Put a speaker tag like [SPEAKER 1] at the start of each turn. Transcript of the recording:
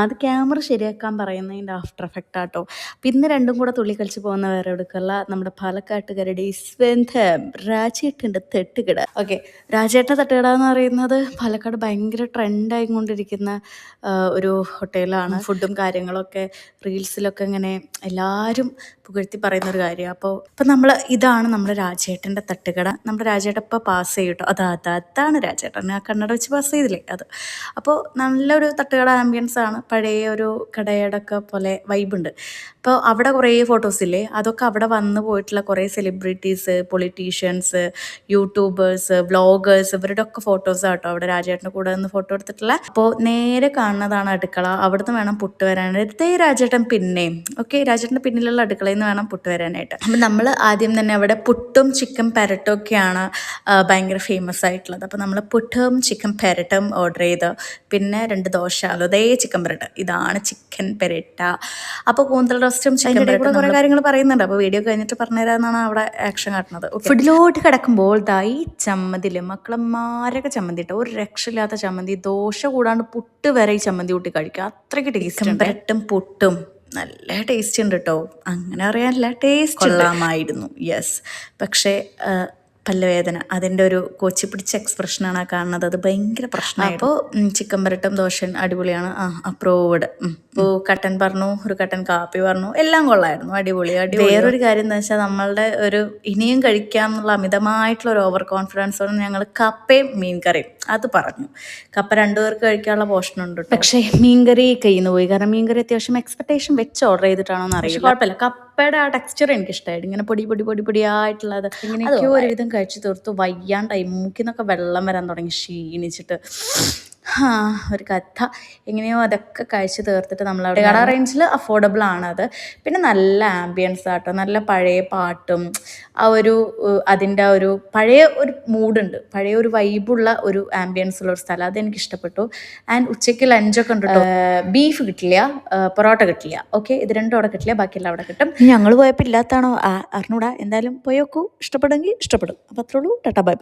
[SPEAKER 1] അത് ക്യാമറ ശരിയാക്കാൻ പറയുന്നതിൻ്റെ ആഫ്റ്റർ എഫക്റ്റ് ആട്ടോ. അപ്പം ഇന്ന് രണ്ടും കൂടെ തുള്ളിക്കളിച്ച് പോകുന്ന വേറെ എടുക്കല്ല, നമ്മുടെ പാലക്കാട്ടുകാരുടെ സ്വന്തം രാജേട്ടൻ്റെ തട്ടുകട. ഓക്കെ, രാജേട്ടൻ്റെ തട്ടുകട എന്ന് പറയുന്നത് പാലക്കാട് ഭയങ്കര ട്രെൻഡായിക്കൊണ്ടിരിക്കുന്ന ഒരു ഹോട്ടലാണ്. ഫുഡും കാര്യങ്ങളൊക്കെ റീൽസിലൊക്കെ ഇങ്ങനെ എല്ലാവരും പുകഴ്ത്തി പറയുന്ന ഒരു കാര്യമാണ്. അപ്പോൾ ഇതാണ് നമ്മുടെ രാജേട്ടൻ്റെ തട്ടുകട. നമ്മുടെ രാജേട്ടൻ ഇപ്പോൾ പാസ് ചെയ്യട്ടോ, അതാണ് രാജേട്ടൻ, ആ കണ്ണട വെച്ച് പാസ് ചെയ്തില്ലേ അത്. അപ്പോൾ നല്ലൊരു തട്ടുകട ആംബിയൻസ് ആണ്, പഴയ ഒരു കടയടക്ക പോലെ വൈബുണ്ട്. അപ്പോൾ അവിടെ കുറേ ഫോട്ടോസ് ഇല്ലേ, അതൊക്കെ അവിടെ വന്നു പോയിട്ടുള്ള കുറേ സെലിബ്രിറ്റീസ്, പൊളിറ്റീഷ്യൻസ്, യൂട്യൂബേഴ്സ്, വ്ളോഗേഴ്സ്, ഇവരുടെ ഒക്കെ ഫോട്ടോസ് ആട്ടോ അവിടെ രാജേട്ടൻ്റെ കൂടെ നിന്ന് ഫോട്ടോ എടുത്തിട്ടുള്ള. അപ്പോൾ നേരെ കാണുന്നതാണ് അടുക്കള, അവിടുന്ന് വേണം പുട്ട് വരാനായിട്ട്. രാജേട്ടൻ പിന്നെയും രാജേട്ടൻ്റെ പിന്നിലുള്ള അടുക്കളയിൽ നിന്ന് വേണം പുട്ട് വരാനായിട്ട്. അപ്പം നമ്മൾ ആദ്യം തന്നെ അവിടെ പുട്ടും ചിക്കൻ പെരട്ടും ഒക്കെയാണ് ഭയങ്കര ഫേമസ് ആയിട്ടുള്ളത്. അപ്പോൾ നമ്മൾ പുട്ടും ചിക്കൻ പെരട്ടും ഓർഡർ ചെയ്ത്, പിന്നെ 2 ദോശ, അതേ ചിക്കൻ പെരട്ട്, ഇതാണ് ചിക്കൻ പെരട്ട. അപ്പോൾ കൂന്തൽ റോസ്റ്റും ചിക്കൻ പെരട്ടും കുറേ കാര്യങ്ങൾ പറയുന്നുണ്ട്. അപ്പോൾ വീഡിയോ കഴിഞ്ഞിട്ട് പറഞ്ഞുതരാമെന്നാണ് അവിടെ ആക്ഷൻ കാട്ടുന്നത്. ഫുഡിലോട്ട് കിടക്കുമ്പോൾ ഈ ചമ്മന്തിയില്ലേ മക്കളന്മാരൊക്കെ ചമ്മന്തി ഇട്ടോ, ഒരു രക്ഷയില്ലാത്ത ചമ്മന്തി. ദോശ കൂടാണ്ട് പുട്ട് വരെ ഈ ചമ്മന്തി കൂട്ടി കഴിക്കുക, അത്രയ്ക്ക് ടേസ്റ്റ്. പെരട്ടും പുട്ടും നല്ല ടേസ്റ്റ് ഉണ്ട് കേട്ടോ, അങ്ങനെ അറിയാനില്ല, ടേസ്റ്റ് കൊള്ളാമായിരുന്നു. യെസ്, പക്ഷേ പല്ലുവേദന, അതിൻ്റെ ഒരു കൊച്ചി പിടിച്ച എക്സ്പ്രഷനാണ് ആ കാണുന്നത്, അത് ഭയങ്കര പ്രശ്നമായി. അപ്പോൾ ചിക്കൻ പെരട്ടും ദോശയും അടിപൊളിയാണ്, അപ്രൂവ്ഡ്. ഇപ്പോൾ കട്ടൻ പറഞ്ഞു, ഒരു കട്ടൻ കാപ്പി പറഞ്ഞു, എല്ലാം കൊള്ളായിരുന്നു, അടിപൊളി. വേറൊരു കാര്യം എന്താ വെച്ചാൽ, നമ്മളുടെ ഒരു ഇനിയും കഴിക്കാമെന്നുള്ള അമിതമായിട്ടുള്ള ഒരു ഓവർ കോൺഫിഡൻസോടെ ഞങ്ങൾ കപ്പയും മീൻകറിയും അത് പറഞ്ഞു. കപ്പ 2 പേർക്ക് കഴിക്കാനുള്ള പോർഷൻ ഉണ്ട്, പക്ഷേ മീൻകറി കയ്യിൽ നിന്ന് പോയി. കാരണം മീൻകറി അത്യാവശ്യം എക്സ്പെക്ടേഷൻ വെച്ച് ഓർഡർ ചെയ്തിട്ടാണോ എന്ന് അറിയില്ല, കുഴപ്പമില്ല. കപ്പയുടെ ആ ടെക്സ്ചർ എനിക്കിഷ്ടമായിട്ട്, ഇങ്ങനെ പൊടിയായിട്ടുള്ളത് ഇങ്ങനെയൊക്കെയോ ഒരുവിധം കഴിച്ചു തീർത്തു. വയ്യാണ്ടായി, മൂക്കിന്നൊക്കെ വെള്ളം വരാൻ തുടങ്ങി, ക്ഷീണിച്ചിട്ട്. ഒരു കഥ. എങ്ങനെയോ അതൊക്കെ കഴിച്ച് തീർത്തിട്ട് നമ്മളവിടെ കട റേഞ്ചിൽ അഫോർഡബിൾ ആണത്. പിന്നെ നല്ല ആംബിയൻസ് ആട്ടോ, നല്ല പഴയ പാട്ടും ആ ഒരു അതിൻ്റെ ആ ഒരു പഴയ ഒരു മൂഡുണ്ട്, പഴയ ഒരു വൈബുള്ള ഒരു ആംബിയൻസ് ഉള്ള ഒരു സ്ഥലം, അതെനിക്ക് ഇഷ്ടപ്പെട്ടു. ആൻഡ് ഉച്ചയ്ക്ക് ലഞ്ചൊക്കെ ഉണ്ട് കേട്ടോ. ബീഫ് കിട്ടില്ല, പൊറോട്ട കിട്ടില്ല. ഇത് രണ്ടും അവിടെ കിട്ടില്ല, ബാക്കിയെല്ലാം അവിടെ കിട്ടും. ഞങ്ങൾ പോയപ്പോൾ ഇല്ലാത്താണോ അറിഞ്ഞൂടാ, എന്തായാലും പോയോക്കൂ, ഇഷ്ടപ്പെടുമെങ്കിൽ ഇഷ്ടപ്പെടും. അപ്പോൾ അത്രേ ഉള്ളൂ. Tata bye.